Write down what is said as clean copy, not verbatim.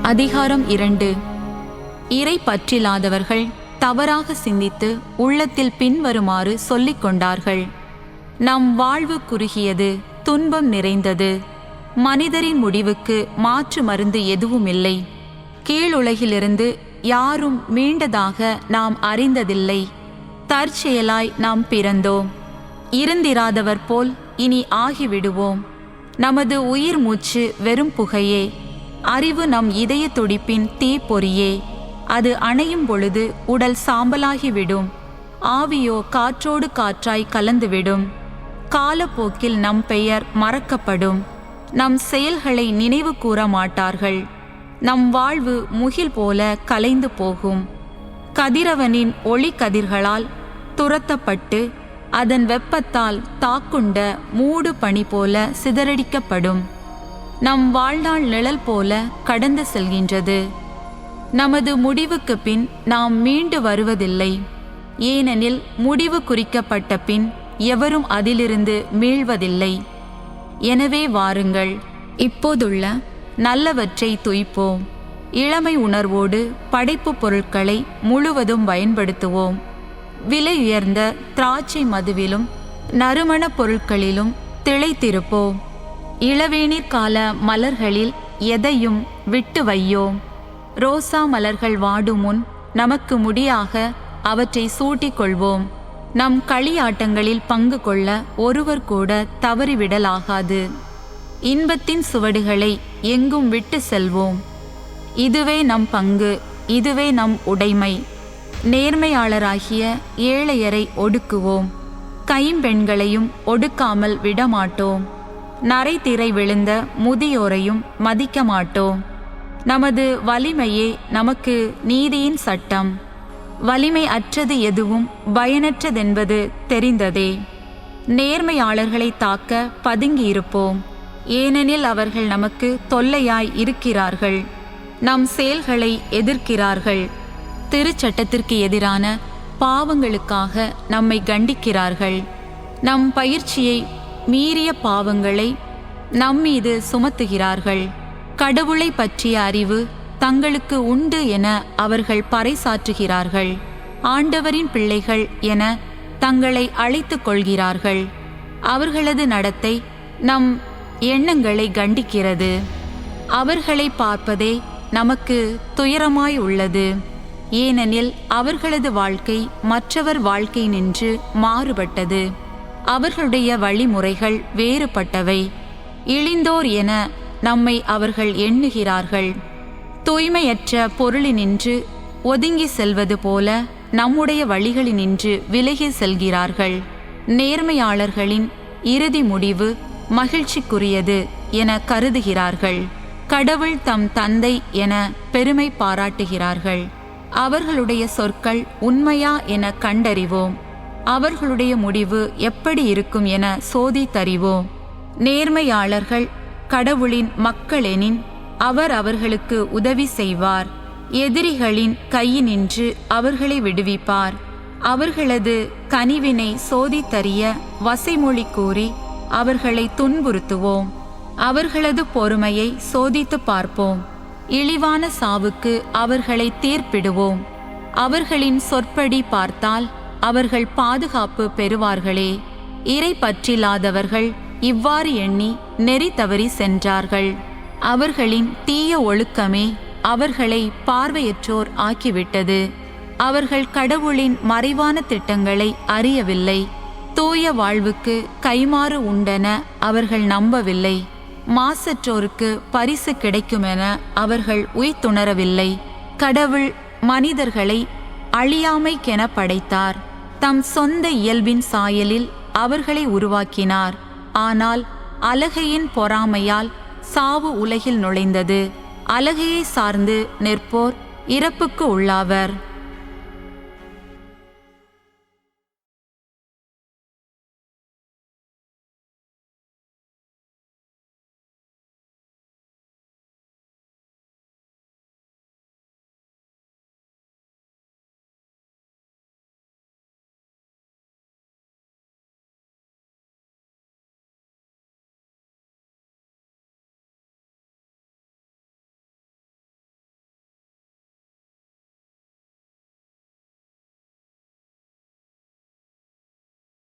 அதிகாரம் 2. இறை பற்றில்லாதவர்கள் தவறாக சிந்தித்து உள்ளத்தில் பின்வருமாறு சொல்லிக் கொண்டார்கள். நம் வாழ்வு குறுகியது, துன்பம் நிறைந்தது. மனிதரின் முடிவுக்கு மாற்று மருந்து எதுவுமில்லை. கீழுலகிலிருந்து யாரும் மீண்டதாக நாம் அறிந்ததில்லை. தற்செயலாய் நாம் பிறந்தோம். இருந்திராதவர் போல் இனி ஆகிவிடுவோம். நமது உயிர் மூச்சு வெறும் புகையே. அறிவு நம் இதய துடிப்பின் தீப்பொறியே. அது அணையும் பொழுது உடல் சாம்பலாகிவிடும். ஆவியோ காற்றோடு காற்றாய் கலந்துவிடும். காலப்போக்கில் நம் பெயர் மறக்கப்படும். நம் செயல்களை நினைவு கூற மாட்டார்கள். நம் வாழ்வு முகில் போல கலைந்து போகும். கதிரவனின் ஒளி கதிர்களால் துரத்தப்பட்டு அதன் வெப்பத்தால் தாக்குண்ட மூடு பனி போல சிதறடிக்கப்படும். நம் வாழ்நாள் நிழல் போல கடந்து செல்கின்றது. நமது முடிவுக்கு பின் நாம் மீண்டு வருவதில்லை. ஏனெனில் முடிவு குறிக்கப்பட்ட பின் எவரும் அதிலிருந்து மீள்வதில்லை. எனவே வாருங்கள், இப்போதுள்ள நல்லவற்றை துய்ப்போம். இளமை உணர்வோடு படைப்பு பொருட்களை முழுவதும் பயன்படுத்துவோம். விலையுயர்ந்த திராட்சை மதுவிலும் நறுமண பொருட்களிலும் திளைத்திருப்போம். இளவேநீர் கால மலர்களில் எதையும் விட்டு வையோம். ரோசா மலர்கள் வாடும் முன் நமக்கு முடியாக அவற்றை சூட்டிக் கொள்வோம். நம் களியாட்டங்களில் பங்கு கொள்ள ஒருவர் கூட தவறிவிடலாகாது. இன்பத்தின் சுவடுகளை எங்கும் விட்டு செல்வோம். இதுவே நம் பங்கு, இதுவே நம் உடைமை. நேர்மையாளராகிய ஏழையரை ஒடுக்குவோம். கைம்பெண்களையும் ஒடுக்காமல் விடமாட்டோம். நரைதிரை விழுந்த முதியோரையும் மதிக்க மாட்டோம். நமது வலிமையே நமக்கு நீதியின் சட்டம். வலிமை அற்றது எதுவும் பயனற்றதென்பது தெரிந்ததே. நேர்மையாளர்களை தாக்க பதுங்கியிருப்போம். ஏனெனில் அவர்கள் நமக்கு தொல்லையாய் இருக்கிறார்கள். நம் செயல்களை எதிர்க்கிறார்கள். திருச்சட்டத்திற்கு எதிரான பாவங்களுக்காக நம்மை கண்டிக்கிறார்கள். நம் பயிற்சியை மீறிய பாவங்களை நம்மீது சுமத்துகிறார்கள். கடவுளை பற்றிய அறிவு தங்களுக்கு உண்டு என அவர்கள் பறைசாற்றுகிறார்கள். ஆண்டவரின் பிள்ளைகள் என தங்களை அழைத்து கொள்கிறார்கள். அவர்களது நடத்தை நம் எண்ணங்களை கண்டிக்கிறது. அவர்களை பார்ப்பதே நமக்கு துயரமாய் உள்ளது. ஏனெனில் அவர்களது வாழ்க்கை மற்றவர் வாழ்க்கை நின்று மாறுபட்டது. அவர்களுடைய வழிமுறைகள் வேறுபட்டவை. இழிந்தோர் என நம்மை அவர்கள் எண்ணுகிறார்கள். தூய்மையற்ற பொருளினின்று ஒதுங்கி செல்வது போல நம்முடைய வழிகளினின்று விலகி செல்கிறார்கள். நேர்மையாளர்களின் இறுதி முடிவு மகிழ்ச்சிக்குரியது என கருதுகிறார்கள். கடவுள் தம் தந்தை என பெருமை பாராட்டுகிறார்கள். அவர்களுடைய சொற்கள் உண்மையா என கண்டறிவோம். அவர்களுடைய முடிவு எப்படி இருக்கும் என சோதித்தறிவோம். நேர்மையாளர்கள் கடவுளின் மக்களெனின் அவர் அவர்களுக்கு உதவி செய்வார். எதிரிகளின் கையினின்று அவர்களை விடுவிப்பார். அவர்களது கனிவினை சோதித்தறிய வசைமொழி கூறி அவர்களை துன்புறுத்துவோம். அவர்களது பொறுமையை சோதித்து பார்ப்போம். இழிவான சாவுக்கு அவர்களை தீர்ப்பிடுவோம். அவர்களின் சொற்படி பார்த்தால் அவர்கள் பாதுகாப்பு பெறுவார்களே. இறை பற்றில்லாதவர்கள் இவ்வாறு எண்ணி நெறி தவறி சென்றார்கள். அவர்களின் தீய ஒழுக்கமே அவர்களை பார்வையற்றோர் ஆக்கிவிட்டது. அவர்கள் கடவுளின் மறைவான திட்டங்களை அறியவில்லை. தூய வாழ்வுக்கு கைமாறு உண்டென அவர்கள் நம்பவில்லை. மாசற்றோருக்கு பரிசு கிடைக்குமென அவர்கள் உய்த்துணரவில்லை. கடவுள் மனிதர்களை அழியாமைக்கென படைத்தார். தம் சொந்த இயல்பின் சாயலில் அவர்களை உருவாக்கினார். ஆனால் அலகையின் பொறாமையால் சாவு உலகில் நுழைந்தது. அலகையை சார்ந்து நிற்போர் இறப்புக்கு உள்ளாவர்.